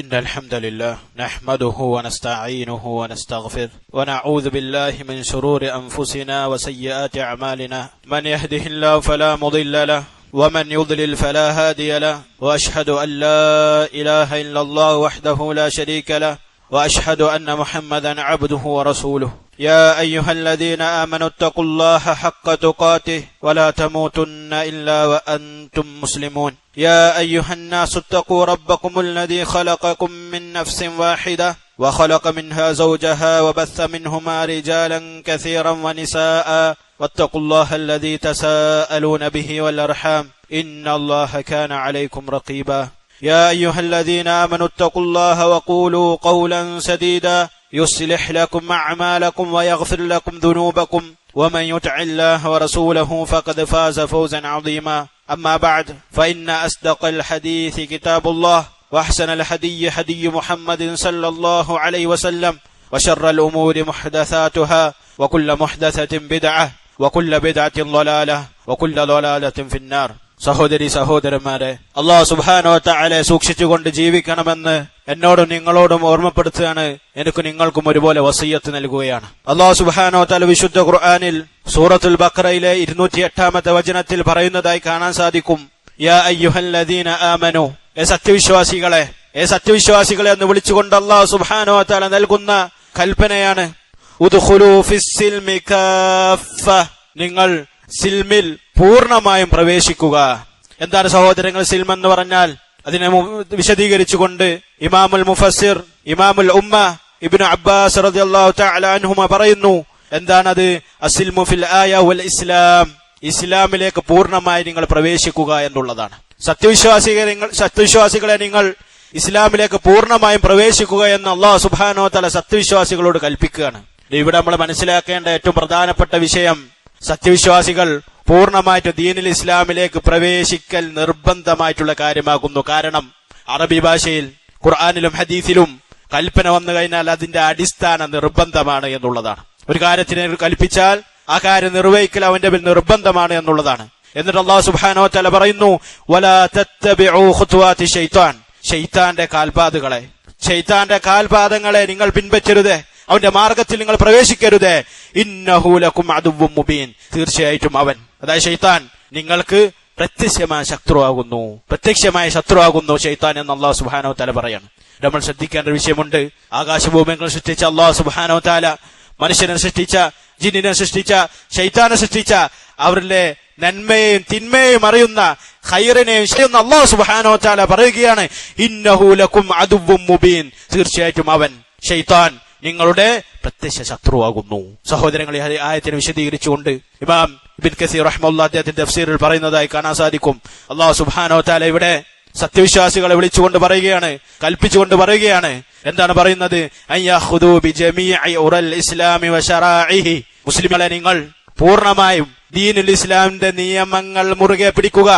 إن الحمد لله نحمده ونستعينه ونستغفره ونعوذ بالله من شرور أنفسنا وسيئات أعمالنا من يهده الله فلا مضل له ومن يضلل فلا هادي له وأشهد أن لا إله إلا الله وحده لا شريك له وأشهد أن محمدا عبده ورسوله يا أيها الذين آمنوا اتقوا الله حق تقاته ولا تموتن إلا وأنتم مسلمون يا أيها الناس اتقوا ربكم الذي خلقكم من نفس واحدة وخلق منها زوجها وبث منهما رجالا كثيرا ونساء واتقوا الله الذي تساءلون به والأرحام إن الله كان عليكم رقيبا يا أيها الذين آمنوا اتقوا الله وقولوا قولا سديدا يصلح لكم أعمالكم ويغفر لكم ذنوبكم ومن يطع الله ورسوله فقد فاز فوزا عظيما أما بعد فإن أصدق الحديث كتاب الله وأحسن الهدي هدي محمد صلى الله عليه وسلم وشر الأمور محدثاتها وكل محدثة بدعة وكل بدعة ضلالة وكل ضلالة في النار. സഹോദരി സഹോദരന്മാരെ, അല്ലാഹു സുബ്ഹാനഹു വ തആലയെ സൂക്ഷിച്ചുകൊണ്ട് ജീവിക്കണമെന്ന് എന്നോടും നിങ്ങളോടും ഓർമ്മപ്പെടുത്തുകയാണ്. എനിക്ക് നിങ്ങൾക്കും ഒരുപോലെ വസിയ്യത്ത് നൽകുകയാണ്. അല്ലാഹു സുബ്ഹാനഹു വ തആല വിശുദ്ധ ഖുർആനിൽ സൂറത്തുൽ ബഖറയിലെ 208-ാമത്തെ വചനത്തിൽ പറയുന്നതായി കാണാൻ സാധിക്കും, യാ അയ്യുഹല്ലദീന ആമനു, സത്യവിശ്വാസികളെ എന്ന് വിളിച്ചുകൊണ്ട് അല്ലാഹു സുബ്ഹാനഹു വ തആല നൽകുന്ന കൽപ്പനയാണ്. ഉദ്ഖുലൂ ഫിസ്സിൽമി കാഫ, നിങ്ങൾ സിൽമിൽ പൂർണ്ണമായും പ്രവേശിക്കുക. എന്താണ് സഹോദരങ്ങൾ സിൽം എന്ന് പറഞ്ഞാൽ? അതിനെ വിശദീകരിച്ചുകൊണ്ട് ഇമാമുൽ മുഫസ്സിർ ഇമാമുൽ ഉമ്മ ഇബ്നു അബ്ബാസ് റളിയല്ലാഹു തആല അൻഹുമ പറയുന്നു, എന്താണത്? അസ്ലിമു ഫിൽ ആയ വൽ ഇസ്ലാം, ഇസ്ലാമിലേക്ക് പൂർണ്ണമായി നിങ്ങൾ പ്രവേശിക്കുക എന്നുള്ളതാണ്. സത്യവിശ്വാസികളെ നിങ്ങൾ ഇസ്ലാമിലേക്ക് പൂർണ്ണമായും പ്രവേശിക്കുക എന്ന് അല്ലാഹു സുബ്ഹാനഹു വ തആല സത്യവിശ്വാസികളോട് കൽപ്പിക്കുകയാണ്. ഇവിടെ നമ്മൾ മനസ്സിലാക്കേണ്ട ഏറ്റവും പ്രധാനപ്പെട്ട വിഷയം, സത്യവിശ്വാസികൾ പൂർണ്ണമായിട്ട് ദീനുൽ ഇസ്ലാമിലേക്ക് പ്രവേശിക്കൽ നിർബന്ധമായിട്ടുള്ള കാര്യമാകുന്നു. കാരണം അറബി ഭാഷയിൽ ഖുർആനിലും ഹദീസിലും കൽപ്പന വന്നു കഴിഞ്ഞാൽ അതിന്റെ അടിസ്ഥാന നിർബന്ധമാണ് എന്നുള്ളതാണ്. ഒരു കാര്യത്തിനെ കൽപ്പിച്ചാൽ ആ കാര്യം നിർവഹിക്കൽ അവന്റെ മേൽ നിർബന്ധമാണ് എന്നുള്ളതാണ്. എന്നിട്ട് അല്ലാഹു സുബ്ഹാനഹു വ തആല പറയുന്നു, വലാ തത്തബിഉ ഖുതുവാതി ശൈത്താൻ, ശൈത്താന്റെ കാൽപാദങ്ങളെ നിങ്ങൾ പിൻപറ്റരുത്, അവന്റെ മാർഗത്തിൽ നിങ്ങൾ പ്രവേശിക്കരുത്. ഇന്നഹു ലക്കും അദുവ്വും മുബീൻ, തീർച്ചയായിട്ടും അവൻ, അതായത് ശൈത്താൻ, നിങ്ങൾക്ക് പ്രത്യക്ഷമായ ശത്രുവാകുന്നു ശൈത്താൻ എന്ന് അല്ലാഹു സുബ്ഹാനഹു വ തആല പറയാണ്. നമ്മൾ ശ്രദ്ധിക്കേണ്ട വിഷയമുണ്ട്. ആകാശഭൂമികൾ സൃഷ്ടിച്ച അല്ലാഹു സുബ്ഹാനഹു വ തആല മനുഷ്യനെ സൃഷ്ടിച്ച, ജിന്നിനെ സൃഷ്ടിച്ച, ശൈത്താനെ സൃഷ്ടിച്ച, അവരിലെ നന്മയെയും തിന്മയെയും അറിയുന്ന, ഖൈറിനെയും ചെയ്യുന്ന അല്ലാഹു സുബ്ഹാനഹു വ തആല പറയുകയാണ്, ഇന്നഹു ലക്കും അദുവ്വും മുബീൻ, തീർച്ചയായിട്ടും അവൻ ശൈത്താൻ നിങ്ങളുടെ പ്രത്യക്ഷ ശത്രുവാകുന്നു. സഹോദരങ്ങളെ, ഈ ആയത്തിനെ വിശദീകരിച്ചുകൊണ്ട് ഇമാം ഇബ്നു കസീർ റഹ്മത്തുള്ളാഹി അദ്ദേഹത്തിന്റെ തഫ്സീറിൽ പറയുന്നതായി കാണാൻ സാധിക്കും, അല്ലാഹു സുബ്ഹാനഹു വ തആല ഇവിടെ സത്യവിശ്വാസികളെ വിളിച്ചുകൊണ്ട് പറയുകയാണ്, കൽപ്പിച്ചുകൊണ്ട് പറയുകയാണ്. എന്താണ് പറയുന്നത്? അയ്യഖുദൂ ബിജമീഇ ഉറൽ ഇസ്ലാമി വശറാഇഹി, മുസ്ലിമീങ്ങളെ നിങ്ങൾ പൂർണ്ണമായും ദീനുൽ ഇസ്ലാമിന്റെ നിയമങ്ങൾ മുറുകെ പിടിക്കുക,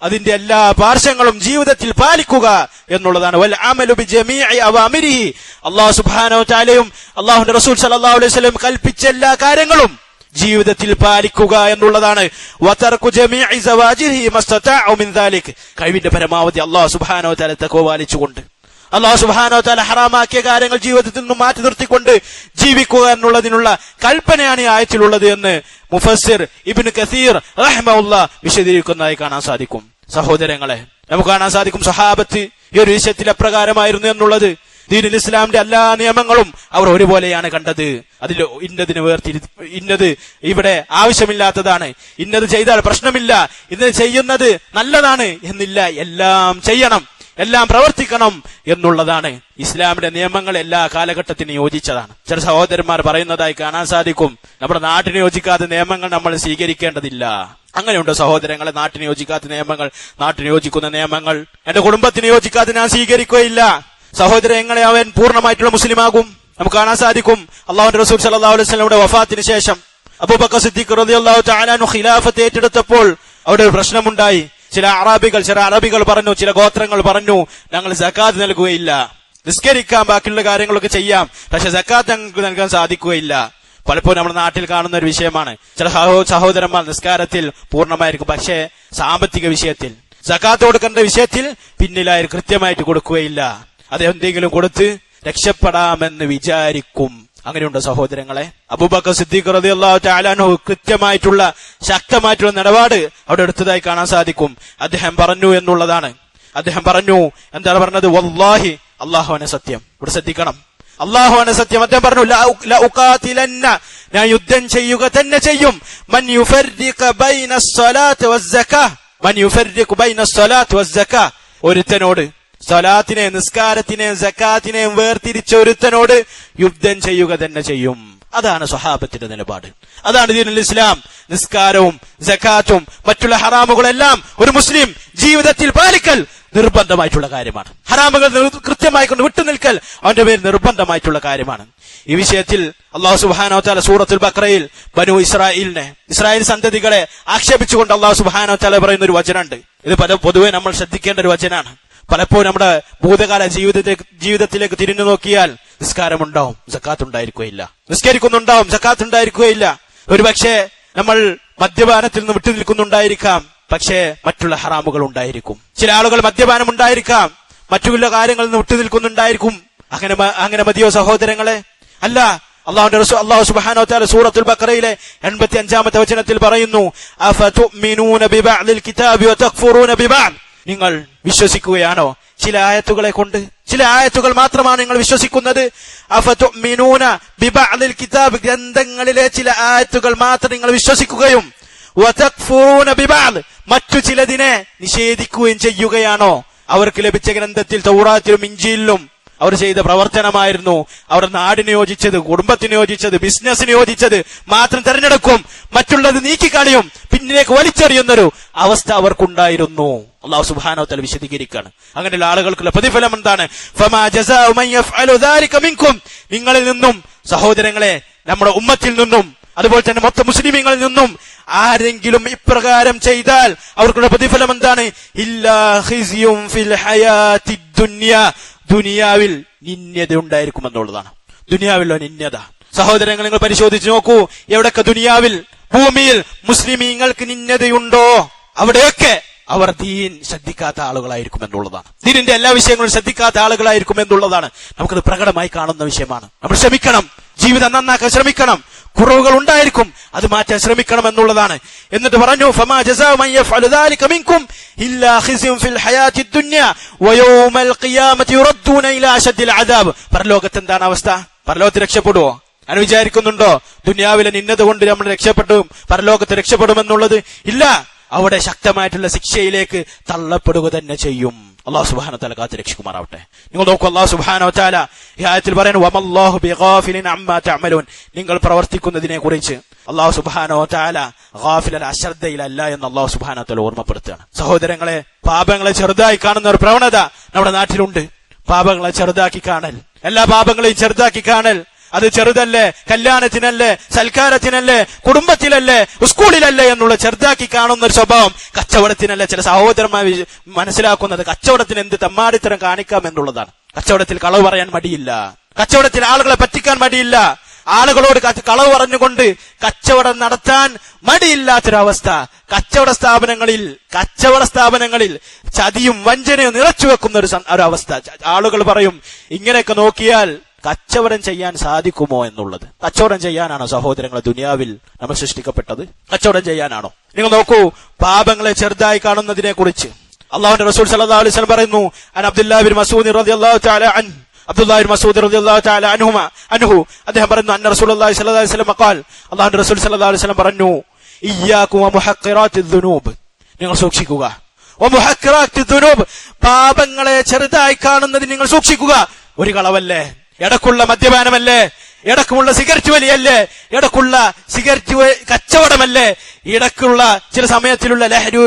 അതിന്റെ എല്ലാ പാർശ്വങ്ങളും ജീവിതത്തിൽ പാലിക്കുക എന്നുള്ളതാണ്. വൽ അമലു ബിജമീഇ അവാമിരിഹി, അല്ലാഹു സുബ്ഹാനഹു വ തആലയും അല്ലാഹുവിന്റെ റസൂൽ സല്ലല്ലാഹു അലൈഹി വസല്ലം കൽപ്പിച്ച എല്ലാ കാര്യങ്ങളും ജീവിതത്തിൽ പാലിക്കുക എന്നുള്ളതാണ്. വതർകു ജമീഇ സവാജിരിഹി മസ്തതഅു മിൻ ദാലിക്, കഴിവിന്റെ പരമാവധി അല്ലാഹു സുബ്ഹാനഹു വ തആല തഖ്വ പാലിച്ചുകൊണ്ട് അല്ലാഹു സുബ്ഹാനഹു വ തആല ഹറാമാക്കിയ കാര്യങ്ങൾ ജീവിതത്തിൽ നിന്നും മാറ്റി നിർത്തിക്കൊണ്ട് ജീവിക്കുക എന്നുള്ളതിനുള്ള കൽപ്പനയാണ് ഈ ആയത്തിലുള്ളത് എന്ന് മുഫസ്സിർ ഇബ്നു കസീർ റഹിമഹുല്ലാഹ് വിശദീകരിക്കുന്നതായി കാണാൻ സാധിക്കും. സഹോദരങ്ങളെ, നമുക്ക് കാണാൻ സാധിക്കും സഹാബത്ത് ഈ ഒരു വിഷയത്തിൽ എപ്രകാരമായിരുന്നു എന്നുള്ളത്. ദീനുൽ ഇസ്ലാമിന്റെ എല്ലാ നിയമങ്ങളും അവർ ഒരുപോലെയാണ് കണ്ടത്. അതിൽ ഇന്നത് ഇവിടെ ആവശ്യമില്ലാത്തതാണ്, ഇന്നത് ചെയ്താൽ പ്രശ്നമില്ല, ഇന്നത് ചെയ്യുന്നത് നല്ലതാണ് എന്നില്ല, എല്ലാം ചെയ്യണം, എല്ലാം പ്രവർത്തിക്കണം എന്നുള്ളതാണ്. ഇസ്ലാമിന്റെ നിയമങ്ങൾ എല്ലാ കാലഘട്ടത്തിനും യോജിച്ചതാണ്. ചില സഹോദരന്മാർ പറയുന്നതായി കാണാൻ സാധിക്കും, നമ്മുടെ നാട്ടിന് യോജിക്കാത്ത നിയമങ്ങൾ നമ്മൾ സ്വീകരിക്കേണ്ടതില്ല. അങ്ങനെയുണ്ട് സഹോദരങ്ങളെ, നാട്ടിന് യോജിക്കാത്ത നിയമങ്ങൾ, നാട്ടിന് യോജിക്കുന്ന നിയമങ്ങൾ എന്റെ കുടുംബത്തിന് യോജിക്കാതെ ഞാൻ സ്വീകരിക്കുകയില്ല. സഹോദരങ്ങളെ, അവൻ പൂർണ്ണമായിട്ടുള്ള മുസ്ലിമാകും. നമുക്ക് കാണാൻ സാധിക്കും, അല്ലാഹുവിന്റെ റസൂൽ സല്ലല്ലാഹു അലൈഹി വസല്ലമയുടെ വഫാത്തിന് ശേഷം അബൂബക്കർ സിദ്ദീഖ് റളിയല്ലാഹു തആല അൻഹു ഖിലാഫത്ത് ഏറ്റെടുത്തപ്പോൾ അവിടെ ഒരു പ്രശ്നമുണ്ടായി. ചില അറബികൾ പറഞ്ഞു, ചില ഗോത്രങ്ങൾ പറഞ്ഞു, ഞങ്ങൾ സക്കാത്ത് നൽകുകയില്ല, നിസ്കരിക്കാൻ ബാക്കിയുള്ള കാര്യങ്ങളൊക്കെ ചെയ്യാം, പക്ഷെ സക്കാത്ത് ഞങ്ങൾക്ക് നൽകാൻ സാധിക്കുകയില്ല. പലപ്പോഴും നമ്മുടെ നാട്ടിൽ കാണുന്ന ഒരു വിഷയമാണ്. ചില സഹോദരന്മാർ നിസ്കാരത്തിൽ പൂർണ്ണമായിരിക്കും, പക്ഷേ സാമ്പത്തിക വിഷയത്തിൽ, സക്കാത്ത് കൊടുക്കേണ്ട വിഷയത്തിൽ പിന്നിലായി കൃത്യമായിട്ട് കൊടുക്കുകയില്ല. അത് എന്തെങ്കിലും കൊടുത്ത് രക്ഷപ്പെടാമെന്ന് വിചാരിക്കും. അങ്ങനെയുണ്ട് സഹോദരങ്ങളെ. അബൂബക്കർ സിദ്ദീഖ് റളിയല്ലാഹു തആല അൻഹു കൃത്യമായിട്ടുള്ള ശക്തമായിട്ടുള്ള നിലപാട് അവിടെ എടുത്തതായി കാണാൻ സാധിക്കും. അദ്ദേഹം പറഞ്ഞു എന്നുള്ളതാണ്. അദ്ദേഹം പറഞ്ഞു, എന്താണ് പറഞ്ഞത്? വല്ലാഹി, അല്ലാഹുവാണ് സത്യം. ഇവിടെ ശ്രദ്ധിക്കണം, അല്ലാഹുവാണ് സത്യം. അദ്ദേഹം പറഞ്ഞു, ലാ ഉഖാതിലന്ന, ഞാൻ യുദ്ധം ചെയ്യുക തന്നെ ചെയ്യും. മൻ യുഫർരിഖ ബൈന സ്വലാത്ത് വസ്സകാ, മൻ യുഫർരിഖ ബൈന സ്വലാത്ത് വസ്സകാ, ഒരുത്തനോട് സ്വലാത്തിനെയും നിസ്കാരത്തിനെയും സക്കാത്തിനെയും വേർതിരിച്ച ഒരുത്തനോട് യുദ്ധം ചെയ്യുക തന്നെ ചെയ്യും. അതാണ് സ്വഹാബത്തിന്റെ നിലപാട്. അതാണ് ദീനുൽ ഇസ്ലാം. നിസ്കാരവും സക്കാത്തും മറ്റുള്ള ഹറാമുകളെല്ലാം ഒരു മുസ്ലിം ജീവിതത്തിൽ പാലിക്കൽ നിർബന്ധമായിട്ടുള്ള കാര്യമാണ്. ഹറാമുകൾ കൃത്യമായി കൊണ്ട് വിട്ടുനിൽക്കൽ അവന്റെ പേര് നിർബന്ധമായിട്ടുള്ള കാര്യമാണ്. ഈ വിഷയത്തിൽ അല്ലാഹു സുബ്ഹാനഹു വ തആല സൂറത്തുൽ ബഖറയിൽ ബനു ഇസ്രായേൽ സന്തതികളെ ആക്ഷേപിച്ചുകൊണ്ട് അല്ലാഹു സുബ്ഹാനഹു വ തആല പറയുന്ന ഒരു വചനമുണ്ട്. ഇത് പൊതുവെ നമ്മൾ ശ്രദ്ധിക്കേണ്ട ഒരു വചനാണ്. പലപ്പോഴും നമ്മുടെ ഭൂതകാല ജീവിതത്തിലേക്ക് തിരിഞ്ഞു നോക്കിയാൽ നിസ്കാരമുണ്ടാവും, സക്കാത്ത് ഉണ്ടായിരിക്കുകയില്ല. നിസ്കരിക്കുന്നുണ്ടാവും, സക്കാത്ത് ഉണ്ടായിരിക്കുകയില്ല. ഒരുപക്ഷെ നമ്മൾ മദ്യപാനത്തിൽ നിന്ന് വിട്ടു നിൽക്കുന്നുണ്ടായിരിക്കാം, പക്ഷേ മറ്റുള്ള ഹറാമുകൾ ഉണ്ടായിരിക്കും. ചില ആളുകൾ മദ്യപാനം ഉണ്ടായിരിക്കാം, മറ്റുള്ള കാര്യങ്ങളിൽ നിന്ന് വിട്ടു നിൽക്കുന്നുണ്ടായിരിക്കും. അങ്ങനെ മതിയോ സഹോദരങ്ങളെ? അല്ല. അല്ലാഹു സുബ്ഹാനഹു വ തആല സൂറത്തുൽ ബഖറയിലെ 85-ാമത്തെ വചനത്തിൽ പറയുന്നു, അഫതുഅ്മിനൂന ബിബഅദിൽ കിതാബി വതക്ഫുറൂന ബിബഅദ്, നിങ്ങൾ വിശ്വസിക്കുകയാണോ ചില ആയത്തുകളെ കൊണ്ട്? ചില ആയത്തുകൾ മാത്രമാണ് നിങ്ങൾ വിശ്വസിക്കുന്നത്. അഫതുഅ്മിനൂന ബിബഅദിൽ കിതാബ്, ഗ്രന്ഥങ്ങളിലെ ചില ആയത്തുകൾ മാത്രം നിങ്ങൾ വിശ്വസിക്കുകയും വതക്ഫുറൂന ബിബഅദ്, മറ്റു ചിലതിനെ നിഷേധിക്കുകയും ചെയ്യുകയാണോ? അവർക്ക് ലഭിച്ച ഗ്രന്ഥത്തിൽ തൗറാത്തിലും ഇഞ്ചീലിലും അവർ ചെയ്ത പ്രവർത്തനമായിരുന്നു. അവർ നാടിന് യോജിച്ചത്, കുടുംബത്തിന് യോജിച്ചത്, ബിസിനസിന് യോജിച്ചത് മാത്രം തെരഞ്ഞെടുക്കും, മറ്റുള്ളത് നീക്കിക്കളയും, പിന്നിലേക്ക് വലിച്ചെറിയുന്നൊരു അവസ്ഥ അവർക്കുണ്ടായിരുന്നു. അല്ലാഹു സുബ്ഹാനഹു വ തആല വിശദീകരിക്കുകയാണ്. അങ്ങനെയുള്ള ആളുകൾക്കുള്ള പ്രതിഫലം എന്താണ്? ഫമാ ജസാഉ മൻ യഫ്അലു ദാലിക മിൻകും, നിങ്ങളിൽ നിന്നും സഹോദരങ്ങളെ, നമ്മുടെ ഉമ്മത്തിൽ നിന്നും അതുപോലെ തന്നെ മൊത്തം മുസ്ലിമീങ്ങളിൽ നിന്നും ആരെങ്കിലും ഇപ്രകാരം ചെയ്താൽ അവർക്കുള്ള പ്രതിഫലം എന്താണ്? ഇല്ലാ ഖിസ്യും ഫിൽ ഹയാത്തി ദുനിയ, ദുനിയാവിൽ നിന്യത ഉണ്ടായിരിക്കുമെന്നുള്ളതാണ്. ദുനിയാവിലുള്ള നിന്യത സഹോദരങ്ങൾ നിങ്ങൾ പരിശോധിച്ച് നോക്കൂ. എവിടൊക്കെ ദുനിയാവിൽ, ഭൂമിയിൽ മുസ്ലിമീങ്ങൾക്ക് നിന്യതയുണ്ടോ അവിടെയൊക്കെ അവർ ദീൻ ശ്രദ്ധിക്കാത്ത ആളുകളായിരിക്കും എന്നുള്ളതാണ്. ദീനിന്റെ എല്ലാ വിഷയങ്ങളും ശ്രദ്ധിക്കാത്ത ആളുകളായിരിക്കും എന്നുള്ളതാണ്. നമുക്കത് പ്രകടമായി കാണുന്ന വിഷയമാണ്. നമ്മൾ ശ്രമിക്കണം, ജീവിതം നന്നാക്കാൻ ശ്രമിക്കണം. കുറവുകൾ ഉണ്ടായിരിക്കും, അത് മാറ്റാൻ ശ്രമിക്കണം എന്നുള്ളതാണ്. എന്നിട്ട് പറഞ്ഞു, ഫമാ ജസാഉ മൻ യഫ്അലു ദാലിക മിൻകും ഇല്ലാ ഖിസ്യും ഫിൽ ഹയാത്തി ദുനിയ വയൗമൽ ഖിയാമത്തി യുറദ്ദൂന ഇലാ അശദ്ദിൽ അദാബ്. പരലോകത്ത് എന്താണ് അവസ്ഥ? പരലോകത്ത് രക്ഷപ്പെടുവോ? ഞാൻ വിചാരിക്കുന്നുണ്ടോ ദുനിയാവിലെ നിന്നത കൊണ്ട് നമ്മൾ രക്ഷപ്പെടും, പരലോകത്ത് രക്ഷപ്പെടുമെന്നുള്ളത്? ഇല്ല. അവിടെ ശക്തമായിട്ടുള്ള ശിക്ഷയിലേക്ക് തള്ളപ്പെടുക തന്നെ ചെയ്യും. അല്ലാഹു സുബ്ഹാനഹു വ തആല കാത്ത് രക്ഷിക്കുമാറാവട്ടെ. നിങ്ങൾ നോക്കൂ, അല്ലാഹു സുബ്ഹാനഹു വ തആല ഈ ആയത്തിൽ പറയുന്നു, വമല്ലാഹു ബിഗാഫിലിൻ അമ്മാ തഅമലൂൻ, നിങ്ങൾ പ്രവർത്തിക്കുന്നതിനെ കുറിച്ച് അല്ലാഹു സുബ്ഹാനഹു വ തആല ഗാഫിലൻ, അശ്രദ്ധയിലല്ല എന്ന് അല്ലാഹു സുബ്ഹാനഹു വ തആല ഓർമ്മപ്പെടുത്തുകയാണ്. സഹോദരങ്ങളെ, പാപങ്ങളെ ചെറുതായി കാണുന്ന ഒരു പ്രവണത നമ്മുടെ നാട്ടിലുണ്ട്. പാപങ്ങളെ ചെറുതാക്കി കാണൽ, എല്ലാ പാപങ്ങളെയും ചെറുതാക്കി കാണൽ. അത് ചെറുതല്ലേ, കല്യാണത്തിനല്ലേ, സൽക്കാരത്തിനല്ലേ, കുടുംബത്തിലല്ലേ, സ്കൂളിലല്ലേ എന്നുള്ള ചെറുതാക്കി കാണുന്ന ഒരു സ്വഭാവം കച്ചവടത്തിനല്ലേ. ചില സഹോദരന്മാർ മനസ്സിലാക്കുന്നത് കച്ചവടത്തിന് എന്ത് തെമ്മാടിത്തരം കാണിക്കാം എന്നുള്ളതാണ്. കച്ചവടത്തിൽ കളവ് പറയാൻ മടിയില്ല, കച്ചവടത്തിൽ ആളുകളെ പറ്റിക്കാൻ മടിയില്ല, ആളുകളോട് കളവ് പറഞ്ഞുകൊണ്ട് കച്ചവടം നടത്താൻ മടിയില്ലാത്തൊരവസ്ഥ. കച്ചവട സ്ഥാപനങ്ങളിൽ ചതിയും വഞ്ചനയും നിറച്ചു വെക്കുന്ന ഒരു അവസ്ഥ. ആളുകൾ പറയും, ഇങ്ങനെയൊക്കെ നോക്കിയാൽ കച്ചവടം ചെയ്യാൻ സാധിക്കുമോ എന്നുള്ളത്. കച്ചവടം ചെയ്യാനാണോ സഹോദരങ്ങളെ ദുനിയാവിൽ നമ്മൾ സൃഷ്ടിക്കപ്പെട്ടത്? കച്ചവടം ചെയ്യാനാണോ? നിങ്ങൾ നോക്കൂ, പാപങ്ങളെ ചെറുതായി കാണുന്നതിനെ കുറിച്ച് അല്ലാഹുവിന്റെ റസൂൽ സല്ലല്ലാഹു അലൈഹി വസല്ലം പറയുന്നു, അൻ അബ്ദുല്ലാഹി ബിൻ മസ്ഊദ് റളിയല്ലാഹു തആല അൻഹു, അബ്ദുല്ലാഹി ബിൻ മസ്ഊദ് റളിയല്ലാഹു തആല അൻഹു അദ്ദേഹം പറയുന്നു, അന്ന റസൂലുള്ളാഹി സ്വല്ലല്ലാഹു അലൈഹി വസല്ലം ഖാൽ, അല്ലാഹുവിന്റെ റസൂൽ സല്ലല്ലാഹു അലൈഹി വസല്ലം പറഞ്ഞു, ഇയ്യാകും വമുഹഖിറാത്തിദ് ദുനൂബ്, നിങ്ങൾ സൂക്ഷിക്കുക. വമുഹഖിറാത്തിദ് ദുനൂബ്, പാപങ്ങളെ ചെറുതായി കാണുന്നതിന് നിങ്ങൾ സൂക്ഷിക്കുക. ഒരു കളവല്ലേ, ഇടക്കുള്ള മദ്യപാനമല്ലേ, ഇടക്കുള്ള സിഗരറ്റ് വലിയല്ലേ, ഇടക്കുള്ള സിഗരറ്റ് കച്ചവടമല്ലേ, ഇടക്കുള്ള ചില സമയത്തിലുള്ള ലഹരി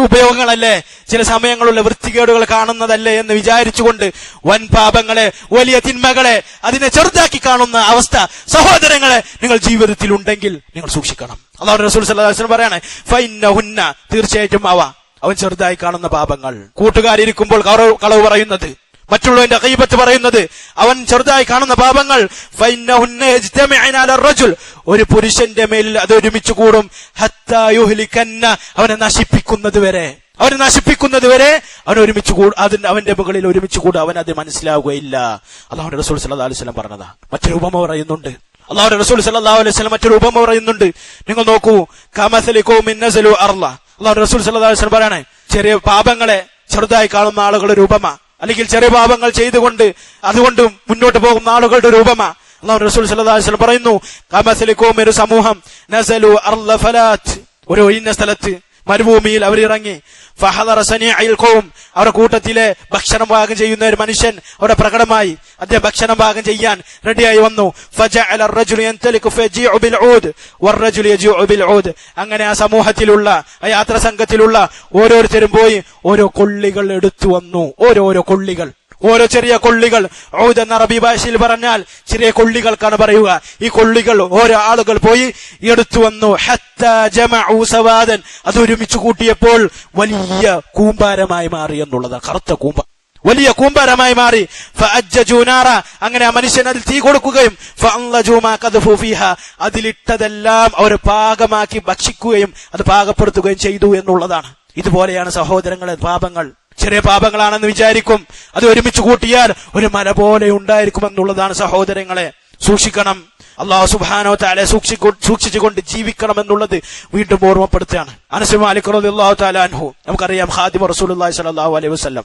ഉപയോഗങ്ങളല്ലേ, ചില സമയങ്ങളുള്ള വൃത്തികേടുകൾ കാണുന്നതല്ലേ എന്ന് വിചാരിച്ചുകൊണ്ട് വൻ പാപങ്ങളെ, വലിയ തിന്മകളെ അതിനെ ചെറുതാക്കി കാണുന്ന അവസ്ഥ സഹോദരങ്ങളെ നിങ്ങൾ ജീവിതത്തിൽ ഉണ്ടെങ്കിൽ നിങ്ങൾ സൂക്ഷിക്കണം. അല്ലാഹുവിന്റെ റസൂൽ സല്ലല്ലാഹു അലൈഹി വസല്ലം പറയാണ്, ഫഇന്നഹുന്ന, തീർച്ചയായിട്ടും അവൻ ചെറുതായി കാണുന്ന പാപങ്ങൾ, കൂട്ടുകാരിക്കുമ്പോൾ കളവ് പറയുന്നത്, മറ്റുള്ളവന്റെ ഗീബത്ത് പറയുന്നത്, അവൻ ചെറുതായി കാണുന്ന പാപങ്ങൾ, ഒരു പുരുഷന്റെ മേലിൽ അത് ഒരുമിച്ച് കൂടും, ഹത്താ യുഹ്ലികന്ന, അവനെ നശിപ്പിക്കുന്നത് വരെ. അവന് നശിപ്പിക്കുന്നത് വരെ അവൻ അവന്റെ മുകളിൽ ഒരുമിച്ച് കൂടും, അവൻ അത് മനസ്സിലാവുകയില്ല. അല്ലാഹുവിന്റെ റസൂൽ സല്ലല്ലാഹു അലൈഹി വസല്ലം പറഞ്ഞതാ. മറ്റൊരു ഉപമ പറയുന്നുണ്ട്. അല്ലാഹുവിന്റെ റസൂൽ സല്ലല്ലാഹു അലൈഹി വസല്ലം മറ്റൊരു ഉപമ പറയുന്നുണ്ട്. നിങ്ങൾ നോക്കൂ, കമസലി ഖൗമിൻ നസലു അർള. അല്ലാഹുവിന്റെ റസൂൽ സല്ലല്ലാഹു അലൈഹി വസല്ലം പറയാണ്, ചെറിയ പാപങ്ങളെ ചെറുതായി കാണുന്ന ആളുകളുടെ രൂപമ, അല്ലെങ്കിൽ ചെറിയ പാപങ്ങൾ ചെയ്തുകൊണ്ട് അതുകൊണ്ട് മുന്നോട്ട് പോകുന്ന ആളുകളുടെ രൂപമ. അല്ലാഹുവിന്റെ റസൂൽ സല്ലല്ലാഹു അലൈഹി വസല്ലം പറയുന്നു, കമസലി ഖൗമിൻ, ഒരു സമൂഹം, നസലു അർള ഫലാത്ത്, ഒരു ഒഴിഞ്ഞ സ്ഥലത്ത് മരുഭൂമിയിൽ അവരിറങ്ങി. ഫഹദറ സനീഅൽ ഖൗം, അവരുടെ കൂട്ടത്തിലെ ഭക്ഷണം പാകം ചെയ്യുന്ന ഒരു മനുഷ്യൻ അവിടെ പ്രകടമായി. അദ്ദേഹം ഭക്ഷണം പാകം ചെയ്യാൻ റെഡിയായി വന്നു. ഫജഅല അർ-റജുലു യന്തലിഖു ഫയജീഉ ബിൽ ഊദ് വർ-റജുലു യജീഉ ബിൽ ഊദ്. അങ്ങനെ ആ സമൂഹത്തിലുള്ള, ആ യാത്രാ സംഘത്തിലുള്ള ഓരോരുത്തരും പോയി ഓരോ കൊള്ളികൾ എടുത്തു വന്നു. ഓരോ കൊള്ളികൾ, ഓരോ ചെറിയ കൊള്ളികൾ. ഊദ് എന്ന അറബി ഭാഷയിൽ പറഞ്ഞാൽ ചെറിയ കൊള്ളികൾക്കാണ് പറയുക. ഈ കൊള്ളികൾ ഓരോ ആളുകൾ പോയി എടുത്തു വന്നു. ഹത്താ ജമഉ സവാദൻ, അത് ഒരുമിച്ച് കൂട്ടിയപ്പോൾ വലിയ കൂമ്പാരമായി മാറി എന്നുള്ളതാണ്. കറുത്ത വലിയ കൂമ്പാരമായി മാറി. ഫഅജ്ജജു നാറ, അങ്ങനെ ആ മനുഷ്യൻ അതിൽ തീ കൊടുക്കുകയും ഫഅൻലജു മാ ഖദഫു ഫീഹാ, അതിലിട്ടതെല്ലാം അവർ പാകമാക്കി ഭക്ഷിക്കുകയും അത് പാകപ്പെടുത്തുകയും ചെയ്തു എന്നുള്ളതാണ്. ഇതുപോലെയാണ് സഹോദരങ്ങളെ പാപങ്ങൾ. ചെറിയ പാപങ്ങളാണെന്ന് വിചാരിക്കും, അത് ഒരുമിച്ച് കൂട്ടിയാൽ ഒരു മല പോലെ ഉണ്ടായിരിക്കുമെന്നുള്ളതാണ്. സഹോദരങ്ങളെ സൂക്ഷിക്കണം. അല്ലാഹു സുബ്ഹാനഹു വ തആല സൂക്ഷിച്ചുകൊണ്ട് ജീവിക്കണം എന്നുള്ളത് വീണ്ടും ഓർമ്മപ്പെടുത്തുകയാണ്. അനസ് മാലിക് റളിയല്ലാഹു തആല അൻഹു, നമുക്കറിയാം, ഖാദിമ റസൂലുള്ളാഹി സ്വല്ലല്ലാഹു അലൈഹി വസല്ലം,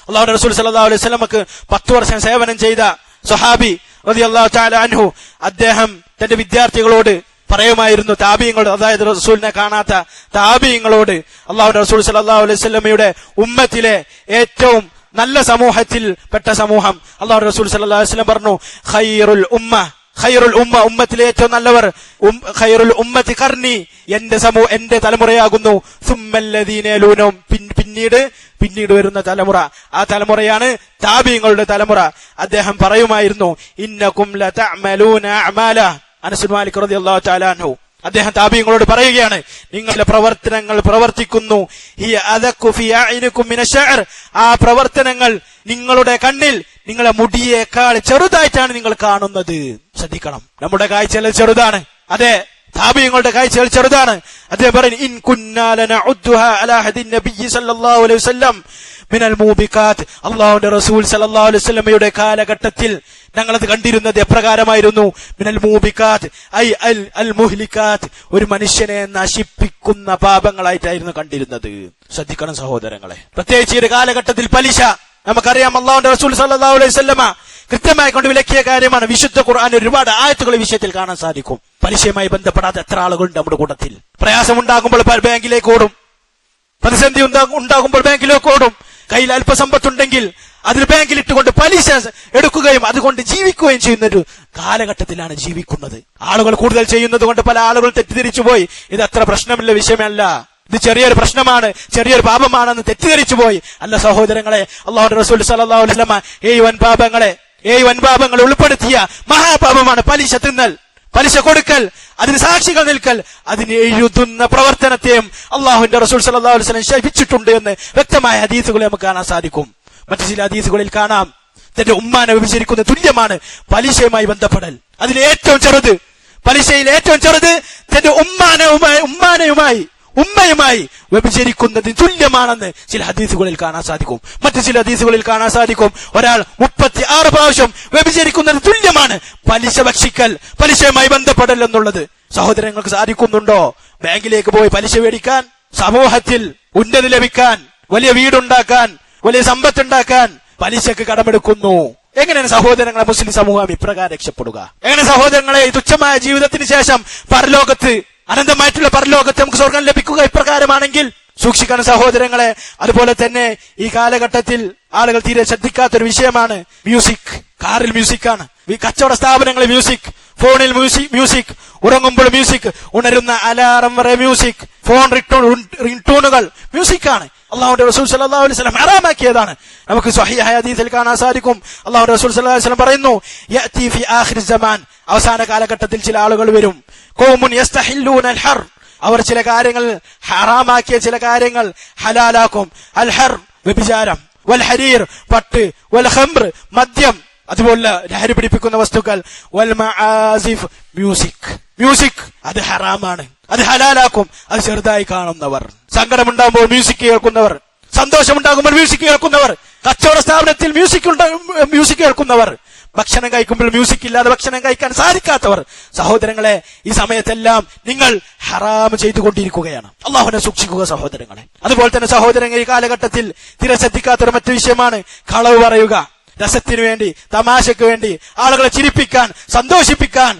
അല്ലാഹുവിന്റെ റസൂൽ സ്വല്ലല്ലാഹു അലൈഹി വസല്ലമക്ക് 10 വർഷം സേവനം ചെയ്ത സ്വഹാബി റളിയല്ലാഹു തആല അൻഹു, അദ്ദേഹം തന്റെ വിദ്യാർത്ഥികളോട് പറയുമായിരുന്നു, താബിഈങ്ങളോട്, അതായത് റസൂലിനെ കാണാത്ത താബിഈങ്ങളോട്, അല്ലാഹുവിന്റെ റസൂൽ സ്വല്ലല്ലാഹു അലൈഹി വസല്ലമയുടെ ഉമ്മത്തിലെ ഏറ്റവും നല്ല സമൂഹത്തിൽ പെട്ട സമൂഹം, അല്ലാഹുവിന്റെ റസൂൽ സ്വല്ലല്ലാഹു അലൈഹി വസല്ലം പറഞ്ഞു, ഖൈറുൽ ഉമ്മ, ഉമ്മത്തിലെ ഏറ്റവും നല്ലവർ, ഖൈറുൽ ഉമ്മത്തി ഖർനി, എന്റെ തലമുറയാകുന്നു, സുമ്മല്ലദീന യലൂനഹും, പിന്നീട് വരുന്ന തലമുറ, ആ തലമുറയാണ് താബിഈങ്ങളുടെ തലമുറ. അദ്ദേഹം പറയുമായിരുന്നു, ഇന്നകും ലതഅമലൂന അഅമാല. അനസ് മാലിക് റളിയല്ലാഹു തആല അൻഹു, അദ്ദേഹം താബിഈങ്ങളോട് പറയുകയാണ്, നിങ്ങളുടെ പ്രവർത്തനങ്ങൾ പ്രവർത്തിക്കുന്നു, ഹിയ അദഖു ഫി അഅ്നികും മിനശ് ശഅർ, ആ പ്രവർത്തനങ്ങൾ നിങ്ങളുടെ കണ്ണിൽ നിങ്ങളെ മുടിയേക്കാൾ ചെറുതായിട്ടാണ് നിങ്ങൾ കാണുന്നത്. ശ്രദ്ധിക്കണം, നമ്മുടെ കാഴ്ചകൾ ചെറുതാണ്. അതെ, താബിഈങ്ങളുടെ കാഴ്ചകൾ ചെറുതാണ്. അദ്ദേഹം പറയുന്നു, ഇൻ കുന്നാ ലനഉദ്ദുഹാ അലാ ഹദി നബി സല്ലല്ലാഹു അലൈഹി വസല്ലം മിനൽ മൂബിഖാത്ത്. അല്ലാഹുവിന്റെ റസൂൽ സല്ലല്ലാഹു അലൈഹി വസല്ലമയുടെ കാലഘട്ടത്തിൽ ഞങ്ങളത് കണ്ടിരുന്നത് എപ്രകാരമായിരുന്നു? മിനൽ മൂബിഖാത്ത് ഐ അൽ മുഹ്ലിഖാത്ത്, ഒരു മനുഷ്യനെ നശിപ്പിക്കുന്ന പാപങ്ങളായിട്ടായിരുന്നു കണ്ടിരുന്നത്. ശ്രദ്ധിക്കണം സഹോദരങ്ങളെ, പ്രത്യേകിച്ച് ഈ കാലഘട്ടത്തിൽ പലിശ. നമുക്കറിയാം, അല്ലാഹുവിന്റെ റസൂൽ സല്ലല്ലാഹു അലൈഹി വസല്ലമ കൃത്യമായി കൊണ്ട് വിലക്കിയ കാര്യമാണ്. വിശുദ്ധ ഖുർആൻ ഒരുപാട് ആയത്തുകൾ ഈ വിഷയത്തിൽ കാണാൻ സാധിക്കും. പലിശയുമായി ബന്ധപ്പെടാത്ത എത്ര ആളുകളുണ്ട് നമ്മുടെ കൂട്ടത്തിൽ? പ്രയാസമുണ്ടാകുമ്പോൾ ബാങ്കിലേക്ക് ഓടും, പ്രതിസന്ധി ഉണ്ടാകുമ്പോൾ ബാങ്കിലേക്ക് ഓടും. കയ്യിൽ അല്പസമ്പത്തുണ്ടെങ്കിൽ അതിൽ ബാങ്കിൽ ഇട്ടുകൊണ്ട് പലിശ എടുക്കുകയും അതുകൊണ്ട് ജീവിക്കുകയും ചെയ്യുന്ന ഒരു കാലഘട്ടത്തിലാണ് ജീവിക്കുന്നത്. ആളുകൾ കൂടുതൽ ചെയ്യുന്നത് കൊണ്ട് പല ആളുകൾ തെറ്റിദ്ധരിച്ചു പോയി, ഇത് അത്ര പ്രശ്നമില്ല വിഷയമല്ല, ഇത് ചെറിയൊരു പ്രശ്നമാണ്, ചെറിയൊരു പാപമാണെന്ന് തെറ്റിദ്ധരിച്ചു പോയി. അല്ല സഹോദരങ്ങളെ, അല്ലാഹുവിന്റെ റസൂൽ സല്ലല്ലാഹു അലൈഹി വസല്ലം 7 വൻപാപങ്ങളെ ഉൾപ്പെടുത്തിയ മഹാപാപമാണ് പലിശ തിന്നൽ, പലിശ കൊടുക്കൽ, അതിന് സാക്ഷികൾ നിൽക്കൽ, അതിന് എഴുതുന്ന പ്രവർത്തനത്തെയും അല്ലാഹുവിന്റെ റസൂൽ സല്ലല്ലാഹു അലൈഹി വസല്ലം ശപിച്ചിട്ടുണ്ട് എന്ന് വ്യക്തമായ ഹദീസുകളെ നമുക്ക് കാണാൻ സാധിക്കും. മറ്റു ചില ഹദീസുകളിൽ കാണാം, തന്റെ ഉമ്മാനെ വിഭജിക്കുന്ന തുല്യമാണ് പലിശയുമായി ബന്ധപ്പെടൽ. അതിൽ ഏറ്റവും ചെറുത്, പലിശയിൽ ഏറ്റവും ചെറുത് തന്റെ ഉമ്മയുമായി വ്യഭിചരിക്കുന്നതിന് തുല്യമാണെന്ന് ചില ഹദീസുകളിൽ കാണാൻ സാധിക്കും. മറ്റു ചില ഹദീസുകളിൽ കാണാൻ സാധിക്കും, ഒരാൾ 36 പ്രാവശ്യം വ്യഭിചരിക്കുന്നതിന് തുല്യമാണ് പലിശ ഭക്ഷിക്കൽ, പലിശയുമായി ബന്ധപ്പെടൽ എന്നുള്ളത്. സഹോദരങ്ങൾക്ക് സാധിക്കുന്നുണ്ടോ ബാങ്കിലേക്ക് പോയി പലിശ മേടിക്കാൻ? സമൂഹത്തിൽ ഉന്നതി ലഭിക്കാൻ, വലിയ വീടുണ്ടാക്കാൻ, വലിയ സമ്പത്തുണ്ടാക്കാൻ പലിശക്ക് കടമെടുക്കുന്നു. എങ്ങനെയാണ് സഹോദരങ്ങളെ മുസ്ലിം സമൂഹം ഇപ്രകാരം രക്ഷപ്പെടുക? എങ്ങനെ സഹോദരങ്ങളെ ഈ തുച്ഛമായ ജീവിതത്തിന് ശേഷം പരലോകത്ത്, അനന്തമായിട്ടുള്ള പരലോകത്ത് നമുക്ക് സ്വർഗം ലഭിക്കുക ഇപ്രകാരമാണെങ്കിൽ? സൂക്ഷിക്കണം സഹോദരങ്ങളെ. അതുപോലെ തന്നെ ഈ കാലഘട്ടത്തിൽ ആളുകൾ തീരെ ശ്രദ്ധിക്കാത്തൊരു വിഷയമാണ് മ്യൂസിക്. കാറിൽ മ്യൂസിക്കാണ്, കച്ചവട സ്ഥാപനങ്ങളിൽ മ്യൂസിക്, ഫോണിൽ മ്യൂസിക്, ഉറങ്ങുമ്പോൾ മ്യൂസിക്, ഉണരുന്ന അലാറം വരെ മ്യൂസിക്, ഫോൺ റിംഗ്ടൂണുകൾ മ്യൂസിക്കാണ്. അല്ലാഹുവിന്റെ റസൂൽ സല്ലല്ലാഹു അലൈഹി വസല്ലം ഹറാമാക്കിയതാണ്. നമുക്ക് സ്വഹീഹായ ഹദീസിൽ കാണാൻ സാധിക്കും, അല്ലാഹുവിന്റെ റസൂൽ സല്ലല്ലാഹു അലൈഹി വസല്ലം പറയുന്നു, യഅതി ഫി ആഖിർ സമാൻ, അവസാന കാലഘട്ടത്തിൽ ചില ആളുകൾ വരും, ഖൗമുൻ യസ്തഹില്ലൂന അൽ-ഹർ, അവർ ചില കാര്യങ്ങൾ ഹറാമാക്കിയ ചില കാര്യങ്ങൾ ഹലാലാക്കും. അൽ ഹർ വ്യഭിചാരം, വൽ ഹരീർ പട്ട്, വൽ ഖംർ മദ്യം, അതുപോലെ ലഹരി പിടിപ്പിക്കുന്ന വസ്തുക്കൾ, വൽ മആസിഫ് മ്യൂസിക്, മ്യൂസിക് അത് ഹറാമാണ്, അത് ഹലാലാക്കും. അത് ചെറുതായി കാണുന്നവർ, സങ്കടമുണ്ടാകുമ്പോൾ മ്യൂസിക് കേൾക്കുന്നവർ, സന്തോഷമുണ്ടാകുമ്പോൾ മ്യൂസിക് കേൾക്കുന്നവർ, കച്ചവട സ്ഥാപനത്തിൽ മ്യൂസിക് കേൾക്കുന്നവർ, ഭക്ഷണം കഴിക്കുമ്പോൾ മ്യൂസിക് ഇല്ലാതെ ഭക്ഷണം കഴിക്കാൻ സാധിക്കാത്തവർ, സഹോദരങ്ങളെ, ഈ സമയത്തെല്ലാം നിങ്ങൾ ഹറാം ചെയ്തുകൊണ്ടിരിക്കുകയാണ്. അള്ളാഹുവിനെ സൂക്ഷിക്കുക സഹോദരങ്ങളെ. അതുപോലെ തന്നെ സഹോദരങ്ങൾ, ഈ കാലഘട്ടത്തിൽ തീരെ ശ്രദ്ധിക്കാത്തൊരു മറ്റു വിഷയമാണ് കളവ് പറയുക. രസത്തിനു വേണ്ടി, തമാശയ്ക്ക് വേണ്ടി, ആളുകളെ ചിരിപ്പിക്കാൻ, സന്തോഷിപ്പിക്കാൻ,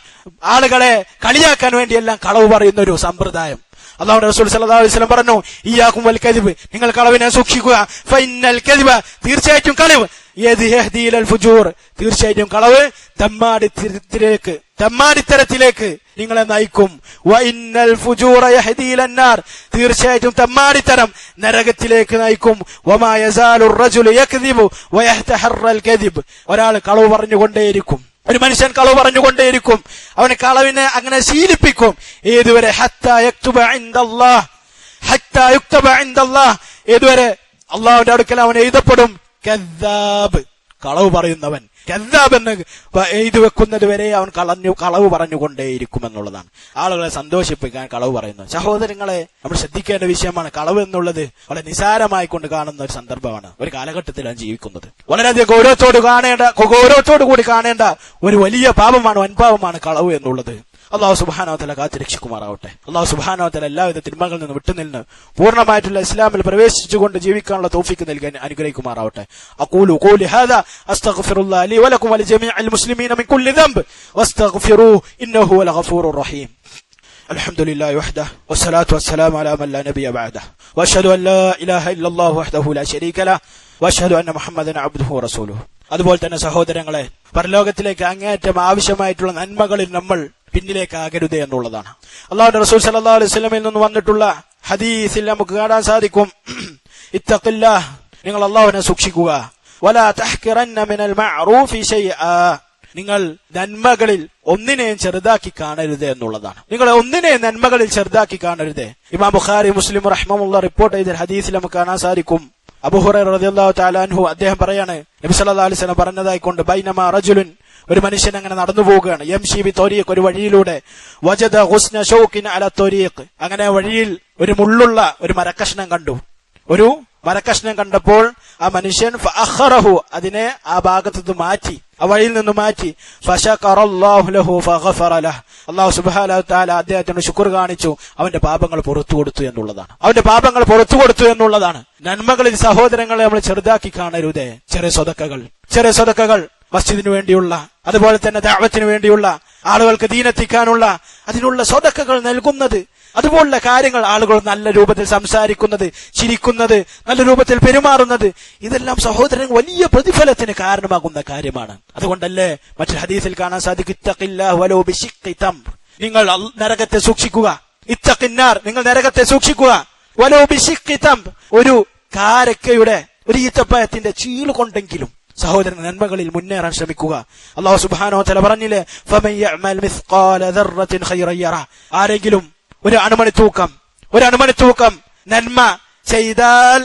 ആളുകളെ കളിയാക്കാൻ വേണ്ടിയെല്ലാം കളവ് പറയുന്ന ഒരു സമ്പ്രദായം. അല്ലാഹുവിന്റെ റസൂൽ സല്ലല്ലാഹു അലൈഹി വസല്ലം പറഞ്ഞു, ഇയ്യാകും വൽ കദിബ്, നിങ്ങൾ കളവിനെ സൂക്ഷിക്കുക. ഫഇന്നൽ കദിബ, തീർച്ചയായിട്ടും കളവ്, യഹ്ദി ഇലൽ ഫുജൂർ, തീർച്ചയായിട്ടും കളവ് തെമ്മാടിത്തരത്തിലേക്ക് നിങ്ങളെ നയിക്കും. വഇന്നൽ ഫുജൂറ യഹ്ദി ഇലൻ നാർ, തീർച്ചയായിട്ടും തെമ്മാടിത്തരം നരകത്തിലേക്ക് നയിക്കും. വമാ യസാലു റജുലു യക്ദിബു വയഹ്തഹറൽ കദിബ്, ഒരാൾ കളവ് പറഞ്ഞുകൊണ്ടേയിരിക്കും, ഒരു മനുഷ്യൻ കളവ് പറഞ്ഞുകൊണ്ടേയിരിക്കും, അവന് കളവിനെ അങ്ങനെ ശീലിപ്പിക്കും. ഏതുവരെ? ഹത്താ യക്തുബ ഇൻദല്ലാഹ്, ഏതുവരെ? അള്ളാഹുവിന്റെ അടുക്കൽ അവൻ എഴുതപ്പെടും കദ്ദാബ്, കളവ് പറയുന്നവൻ. കദ്ദാബ് എന്ന് എഴുതി വെക്കുന്നത് വരെ അവൻ കളവ് പറഞ്ഞുകൊണ്ടേയിരിക്കും എന്നുള്ളതാണ്. ആളുകളെ സന്തോഷിപ്പിക്കാൻ കളവ് പറയുന്നു. സഹോദരങ്ങളെ, നമ്മൾ ശ്രദ്ധിക്കേണ്ട വിഷയമാണ്. കളവ് എന്നുള്ളത് വളരെ നിസാരമായി കൊണ്ട് കാണുന്ന ഒരു സന്ദർഭമാണ്. ഒരു കാലഘട്ടത്തിലാണ് ജീവിക്കുന്നത്. വളരെയധികം ഗൗരവത്തോടു കൂടി കാണേണ്ട ഒരു വലിയ പാപമാണ്, വൻപാപമാണ് കളവ് എന്നുള്ളത്. അല്ലാഹു സുബ്ഹാനഹു വ തആല കാത്തിരക്ഷിക്കുമാറാവട്ടെ. അല്ലാഹു സുബ്ഹാനഹു വ തആല എല്ലാവിധ തിന്മകളിൽ നിന്ന് വിട്ടുനിന്ന് പൂർണ്ണമായിട്ടുള്ള ഇസ്ലാമിൽ പ്രവേശിച്ചുകൊണ്ട് ജീവിക്കാനുള്ള തൗഫീഖ് നൽകാൻ അനുഗ്രഹിക്കുമാറാവട്ടെ. അഖൂലു ഖൗലി ഹാദാ അസ്തഗ്ഫിറുല്ലാഹ ലി വലക്കും വലിജമീഇൽ മുസ്ലിമീന മിൻ കുല്ലി ദംബ് വസ്തഗ്ഫിറൂഹു ഇന്നഹു ഹുവൽ ഗഫൂറുർ റഹീം. അൽഹംദുലില്ലാഹി വഹ്ദഹു വസ്സലാത്തു വസ്സലാമു അലാ മൻ ലാ നബിയ ബഅദഹു വഅശ്ഹദു അൻ ലാ ഇലാഹ ഇല്ലല്ലാഹു വഹ്ദഹു ലാ ശരീക ലഹു വഅശ്ഹദു അന്ന മുഹമ്മദൻ അബ്ദുഹു വറസൂലുഹു. അതുപോലെ തന്നെ സഹോദരങ്ങളെ, പരലോകത്തിലേക്ക് അങ്ങേയറ്റം ആവശ്യമായിട്ടുള്ള നന്മകളിൽ നമ്മൾ പിന്നിലേക്കാകരുത് എന്നുള്ളതാണ്. അല്ലാഹുവിന്റെ റസൂൽ സല്ലല്ലാഹു അലൈഹി വസല്ലമയിൽ നിന്ന് വന്നിട്ടുള്ള ഹദീസിൽ നമുക്ക് കാണാൻ സാധിക്കും, ഇത്തഖില്ലാഹ്, നിങ്ങൾ അല്ലാഹുവിനെ സൂക്ഷിക്കുക. വലാ തഹ്കിറന്ന മിനൽ മഅറൂഫി ശൈആ, നിങ്ങൾ നന്മകളിൽ ഒന്നിനെയും ചെറുതാക്കി കാണരുത് എന്നുള്ളതാണ്. നിങ്ങൾ ഒന്നിനെയും നന്മകളിൽ ചെറുതാക്കി കാണരുത്. ഇമാം ബുഖാരി, മുസ്ലിം റഹ്മഹുല്ലാഹ് റിപ്പോർട്ട് ചെയ്ത ഹദീസിൽ നമുക്ക് കാണാൻ സാധിക്കും, അബൂ ഹുറൈറ റളിയല്ലാഹു തആല അൻഹു അദ്ദേഹം പറയാണ്, നബി സല്ലല്ലാഹു അലൈഹി വസല്ലം പറഞ്ഞതായി കൊണ്ട്, ബൈനമാ റജുലുൻ, ഒരു മനുഷ്യൻ അങ്ങനെ നടന്നു പോവുകയാണ്, യംശി ബി ത്വരീഖ്, ഒരു വഴിയിലൂടെ, വജദ ഗുസ്ന ഷൗക്കിൻ അല ത്വരീഖ്, അങ്ങനെ വഴിയിൽ ഒരു മുള്ളുള്ള ഒരു മരക്കഷ്ണം കണ്ടു. ഒരു മരക്കഷ്ണം കണ്ടപ്പോൾ ആ മനുഷ്യൻ ഫഅഖറഹു, അതിനെ ആ ഭാഗത്തു നിന്ന് മാറ്റി, ആ വഴിയിൽ നിന്ന് മാറ്റി. ഫശഖറല്ലാഹു ലഹു ഫഗഫറ ലഹു, അല്ലാഹു സുബ്ഹാനഹു വ തആല അദ്ദേഹത്തിന് ശുക്ർ കാണിച്ചു, അവന്റെ പാപങ്ങൾ പുറത്തു കൊടുത്തു എന്നുള്ളതാണ്. അവന്റെ പാപങ്ങൾ പുറത്തു കൊടുത്തു എന്നുള്ളതാണ്. നന്മകളിൽ സഹോദരങ്ങളെ നമ്മൾ ചെറുതാക്കി കാണരുതേ. ചെറിയ സ്വതക്കകൾ മസ്ജിദിനു വേണ്ടിയുള്ള, അതുപോലെ തന്നെ ദഅവത്തിന് വേണ്ടിയുള്ള, ആളുകൾക്ക് ദീനെത്തിക്കാനുള്ള അതിനുള്ള സ്വതക്കകൾ നൽകുന്നത്, അതുപോലുള്ള കാര്യങ്ങൾ, ആളുകൾ നല്ല രൂപത്തിൽ സംസാരിക്കുന്നത്, ചിരിക്കുന്നത്, നല്ല രൂപത്തിൽ പെരുമാറുന്നത്, ഇതെല്ലാം സഹോദരൻ വലിയ പ്രതിഫലത്തിന് കാരണമാകുന്ന കാര്യമാണ്. അതുകൊണ്ടല്ലേ മറ്റൊരു ഹദീസിൽ കാണാൻ സാധിക്കും, ഇത്തഖില്ലാഹ വലൗ ബിശിഖ്ഖി തംർ, നിങ്ങൾ നരകത്തെ സൂക്ഷിക്കുക. ഇത്തഖിന്നാർ, നിങ്ങൾ നരകത്തെ സൂക്ഷിക്കുക. വലൗ ബിശിഖ്ഖി തംർ, ഒരു കാരക്കയുടെ, ഒരു ഈത്തപ്പഴത്തിന്റെ ചീള് കൊണ്ടെങ്കിലും സഹോദരൻ നന്മകളിൽ മുന്നേറാൻ ശ്രമിക്കുക. അല്ലാഹു സുബ്ഹാനഹു വ തആല പറഞ്ഞില്ലേ, ഫമൻ യഅമൽ മിസ്ഖാല ദർറത്തിൻ ഖൈറൻ യറ, ആരെങ്കിലും ഒരു അണുമണി തൂക്കം നന്മ ചെയ്താൽ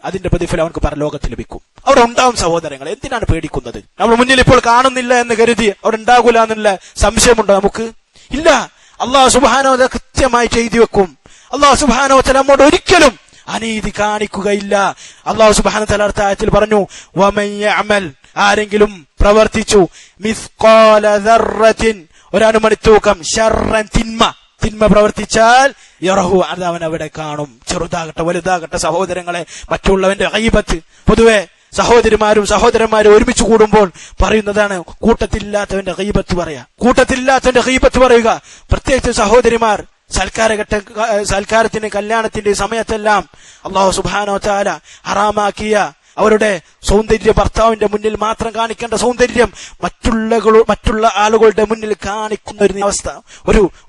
അതിന്റെ പ്രതിഫലം അവർക്ക് പരലോകത്തിൽ ലഭിക്കും. അവിടെ ഉണ്ടാവും സഹോദരങ്ങൾ. എന്തിനാണ് പേടിക്കുന്നത്? നമ്മൾ മുന്നിൽ ഇപ്പോൾ കാണുന്നില്ല എന്ന് കരുതി അവിടെ ഉണ്ടാകൂല എന്നുള്ള സംശയമുണ്ടോ നമുക്ക്? ഇല്ല. അല്ലാഹു സുബ്ഹാനഹു വ തആല കൃത്യമായി ചെയ്തു വെക്കും. അല്ലാഹു സുബ്ഹാനഹു വ തആല നമ്മോട് ഒരിക്കലും അനീതി കാണിക്കുകയില്ല. അല്ലാഹു സുബ്ഹാനഹു വ തആല അടുത്ത ആയത്തിൽ പറഞ്ഞു, വമൻ യഅമൽ, ആരെങ്കിലും പ്രവർത്തിച്ചു, മിസ്ഖാല ദർറത്തിൻ, ഒരു അണുമണി തൂക്കം, ശർറൻ, തിന്മ പ്രവർത്തിച്ചാൽ യറഹു, അത് അവൻ അവിടെ കാണും. ചെറുതാകട്ടെ വലുതാകട്ടെ സഹോദരങ്ങളെ, മറ്റുള്ളവന്റെ ഗീബത്ത് പൊതുവെ സഹോദരന്മാരും ഒരുമിച്ച് കൂടുമ്പോൾ പറയുന്നതാണ്, കൂട്ടത്തിലില്ലാത്തവന്റെ ഗീബത്ത് പറയുക. പ്രത്യേകിച്ച് സഹോദരിമാർ സൽക്കാരത്തിന്റെ കല്യാണത്തിന്റെ സമയത്തെല്ലാം അല്ലാഹു സുബ്ഹാനഹു വ തആല ഹറാമാക്കിയ അവരുടെ സൗന്ദര്യം, ഭർത്താവിന്റെ മുന്നിൽ മാത്രം കാണിക്കേണ്ട സൗന്ദര്യം മറ്റുള്ള ആളുകളുടെ മുന്നിൽ കാണിക്കുന്ന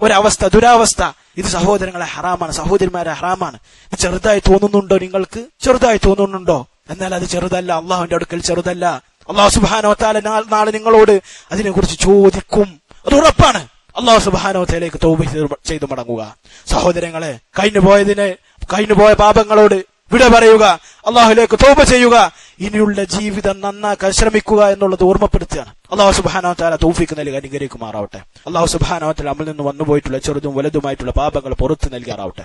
ഒരു അവസ്ഥ, ദുരാവസ്ഥ, ഇത് സഹോദരങ്ങളെ ഹറാമാണ്, സഹോദരിമാരെ ഹറാമാണ്. ഇത് ചെറുതായി തോന്നുന്നുണ്ടോ നിങ്ങൾക്ക്? ചെറുതായി തോന്നുന്നുണ്ടോ? എന്നാൽ അത് ചെറുതല്ല, അള്ളാഹുവിന്റെ അടുക്കൽ ചെറുതല്ല. അല്ലാഹു സുബ്ഹാനഹു വ തആല നാളെ നിങ്ങളോട് അതിനെക്കുറിച്ച് ചോദിക്കും, അത് ഉറപ്പാണ്. അല്ലാഹു സുബ്ഹാനഹു വ തആലയ്ക്ക് തൗബ ചെയ്തു മടങ്ങുക. സഹോദരങ്ങളെ, കഴിഞ്ഞുപോയ പാപങ്ങളോട് വിട പറയുക, അള്ളാഹുലേക്ക് തൗബ ചെയ്യുക. ഇനിയുള്ള ജീവിതം നന്നാക്കാൻ ശ്രമിക്കുക എന്നുള്ളത് ഓർമ്മപ്പെടുത്തുകയാണ്. അല്ലാഹു സുബ്ഹാനഹു വ തആല തൗഫീഖ് നൽകി അനുഗ്രഹിക്കുമാറാവട്ടെ. അല്ലാഹു സുബ്ഹാനഹു വ തആല നമ്മിൽ നിന്ന് വന്നുപോയിട്ടുള്ള ചെറുതും വലുതുമായിട്ടുള്ള പാപങ്ങൾ പുറത്തു നൽകാറാവട്ടെ.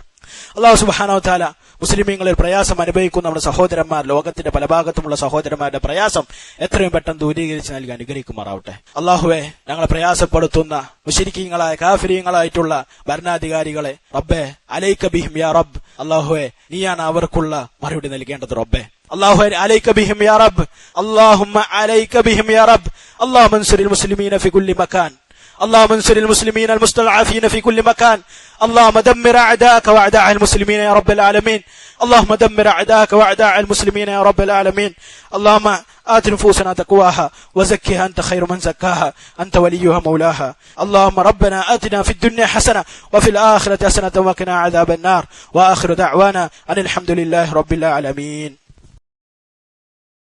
അല്ലാഹു സുബ്ഹാനഹു വ തആല മുസ്ലിമീങ്ങളിൽ പ്രയാസം അനുഭവിക്കുന്ന നമ്മുടെ സഹോദരന്മാർ, ലോകത്തിന്റെ പല ഭാഗത്തുമുള്ള സഹോദരന്മാരുടെ പ്രയാസം എത്രയും പെട്ടെന്ന് ദൂരീകരിച്ച് നൽകി അനുഗ്രഹിക്കുമാറാവട്ടെ. അല്ലാഹുവേ, ഞങ്ങളെ പ്രയാസപ്പെടുത്തുന്ന മുശ്രിക്കീങ്ങളായ കാഫിരീങ്ങളായിട്ടുള്ള ഭരണാധികാരികളെ റബ്ബേ അലൈക ബിഹിം യാ റബ്ബ്, അല്ലാഹുവേ നീയാണ് അവർക്കുള്ള മറുപടി നൽകേണ്ടത് റബ്ബേ. അല്ലാഹുവേ അലൈക ബിഹിം യാ റബ്ബ്, അല്ലാഹുമ്മ അലൈക ബിഹിം യാ റബ്ബ്, അല്ലാഹുമ്മ അൻസുരിൽ മുസ്ലിമീന ഫി കുല്ലി മകാൻ, اللهم انصر المسلمين المستضعفين في كل مكان، اللهم دمر أعداءك وأعداء المسلمين يا رب العالمين، اللهم دمر أعداءك وأعداء المسلمين يا رب العالمين. اللهم آت نفوسنا تقواها وزكها أنت خير من زكاها أنت وليها مولاها. اللهم ربنا آتنا في الدنيا حسنة وفي الآخرة حسنة وقنا عذاب النار. وآخر دعوانا أن الحمد لله رب العالمين.